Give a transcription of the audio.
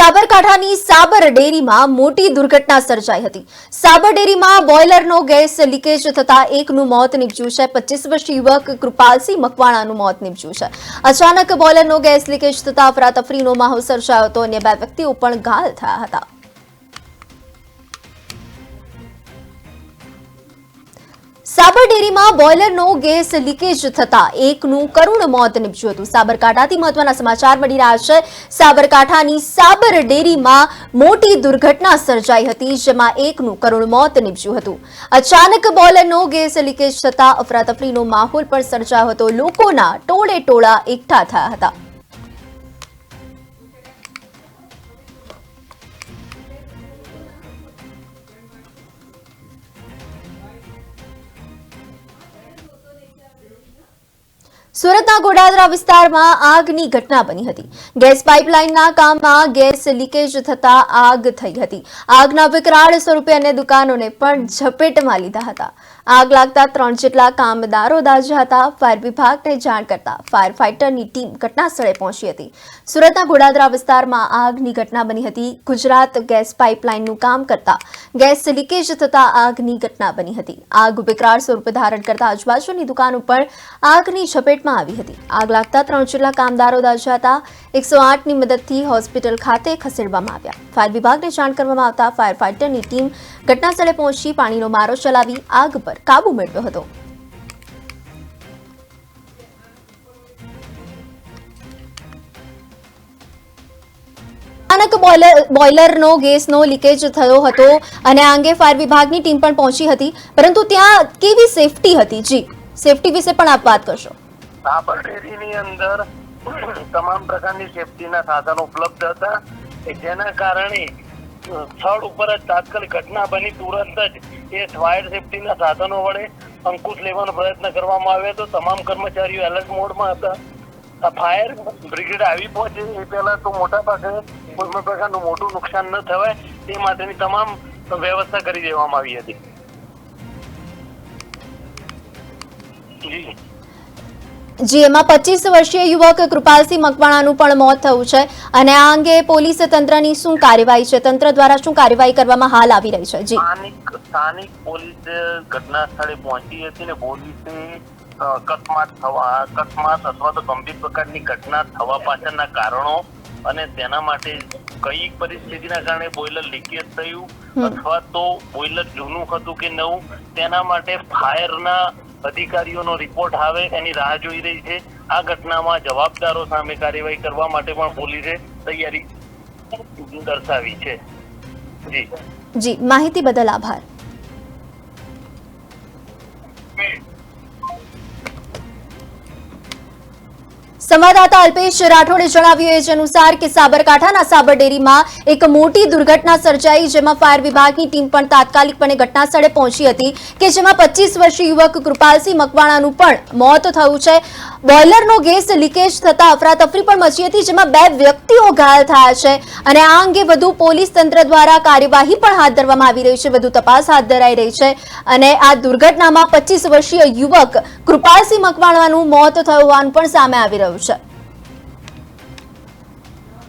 સાબરકાંઠાની સાબર ડેરીમાં મોટી દુર્ઘટના સર્જાઈ હતી। સાબર ડેરીમાં બોઇલરનો ગેસ લીકેજ થતા એકનું મોત નીપજ્યું છે। 25 વર્ષીય યુવક કૃપાલસિંહ મકવાણાનું મોત નીપજ્યું છે। અચાનક બોઇલરનો ગેસ લીકેજ થતા અફરાતફરીનો માહોલ સર્જાયો હતો અને 2 વ્યક્તિઓ પણ ઘાયલ થયા હતા। સાબર ડેરીમાં બોઇલરનો ગેસ લીકેજ થતા એકનું કરુણ મોત નીપજ્યું હતું। સાબરકાંઠાથી મહત્વના સમાચાર મળી રહ્યા છે। સાબરકાંઠાની સાબર ડેરીમાં મોટી દુર્ઘટના સર્જાઈ હતી, જેમાં એકનું કરુણ મોત નીપજ્યું હતું। અચાનક બોઇલરનો ગેસ લીકેજ થતા અફરાતફરીનો માહોલ પણ સર્જાયો હતો। લોકોના ટોળે ટોળા એકઠા થયા હતા। સુરતના ગોડાદરા વિસ્તારમાં આગની ઘટના બની હતી। ગેસ પાઇપલાઇનના કામમાં ગેસ લીકેજ થતા આગ થઈ હતી। આગના વિકરાળ સ્વરૂપે અન્ય દુકાનોને પણ ઝપેટમાં લીધા હતા। આગ લાગતા 3 જેટલા કામદારો દાઝ્યા હતા। ફાયર વિભાગને જાણ કરતા ફાયર ફાઇટરની ટીમ ઘટનાસ્થળે પહોંચી હતી। સુરતના ગોડાદરા વિસ્તારમાં આગની ઘટના બની હતી। ગુજરાત ગેસ પાઇપલાઇનનું કામ કરતા ગેસ લીકેજ થતા આગની ઘટના બની હતી। આગ વિકરાળ સ્વરૂપ ધારણ કરતા આજુબાજુની દુકાનો પર આગની ઝપેટમાં આવી હતી। આગ લાગતા 3 જેટલા કામદારો દાઝ્યા હતા। 108ની મદદથી હોસ્પિટલ ખાતે ખસેડવામાં આવ્યા। ફાયર વિભાગને જાણ કરવામાં આવતા ફાયર ફાઇટરની ટીમ ઘટનાસ્થળે પહોંચી પાણીનો મારો ચલાવી આગ પર કાબુ મેળવ્યો હતો। અચાનક બોઇલરનો ગેસનો લીકેજ થયો હતો અને આ અંગે ફાયર વિભાગની ટીમ પણ પહોંચી હતી, પરંતુ ત્યાં કેવી સેફટી હતી? જી, સેફટી વિશે પણ આપ વાત કરશો। સાબર ડેરીની અંદર તમામ પ્રકારની સેફટીના સાધનો ઉપલબ્ધ હતા, જેના કારણે સ્થળ ઉપર જ તાત્કાલિક ઘટના બની તુરંત જ એ ફાયર સેફટીના સાધનો વડે અંકુશ લેવાનો પ્રયત્ન કરવામાં આવ્યો હતો। તમામ કર્મચારીઓ એલર્ટ મોડમાં હતા। ફાયર બ્રિગેડ આવી પહોંચે એ પહેલા તો મોટા ભાગે કોઈ પણ પ્રકારનું મોટું નુકસાન ન થવાય તે માટેની તમામ વ્યવસ્થા કરી દેવામાં આવી હતી। જી, એમાં 25 વર્ષીય યુવક કૃપાલસિંહ મકવાણાનું પણ મોત થયું છે અને આ અંગે પોલીસ તંત્રની શું કાર્યવાહી છે? તંત્ર દ્વારા શું કાર્યવાહી કરવામાં હાલ આવી રહી છે? જી, સ્થાનિક પોલીસ ઘટના સ્થળે પહોંચી હતી ને પોલીસે અકસ્માત અથવા તો ગંભીર પ્રકારની ઘટના થવા પાછળના કારણો અને તેના માટે કઈ પરિસ્થિતિના કારણે બોઇલર લીકેજ થયું અથવા તો બોઇલર જૂનું હતું કે નવું, તેના માટે ફાયરના અધિકારીઓનો રિપોર્ટ આવે એની રાહ જોઈ રહી છે। આ ઘટનામાં જવાબદારો સામે કાર્યવાહી કરવા માટે પણ પોલીસે તૈયારી દર્શાવી છે। જી, માહિતી બદલ આભાર। સંવાદદાતા અલ્પેશ રાઠોડે જણાવ્યું એ અનુસાર કે સાબરકાંઠાના સાબર ડેરીમાં એક મોટી દુર્ઘટના સર્જાઈ, જેમાં ફાયર વિભાગની ટીમ પણ તાત્કાલિકપણે ઘટના સ્થળે પહોંચી હતી, કે જેમાં 25 વર્ષીય યુવક કૃપાલસિંહ મકવાણાનું પણ મોત થયું છે। બોઇલરનો ગેસ લીકેજ થતા અફરાતફરી પણ મચી હતી, જેમાં 2 વ્યક્તિઓ ઘાયલ થયા છે અને આ અંગે વધુ પોલીસ તંત્ર દ્વારા કાર્યવાહી પણ હાથ ધરવામાં આવી રહી છે, વધુ તપાસ હાથ ધરાઈ રહી છે અને આ દુર્ઘટનામાં 25 વર્ષીય યુવક કૃપાલસિંહ મકવાણાનું મોત થયું હોવાનું પણ સામે આવી રહ્યું છે।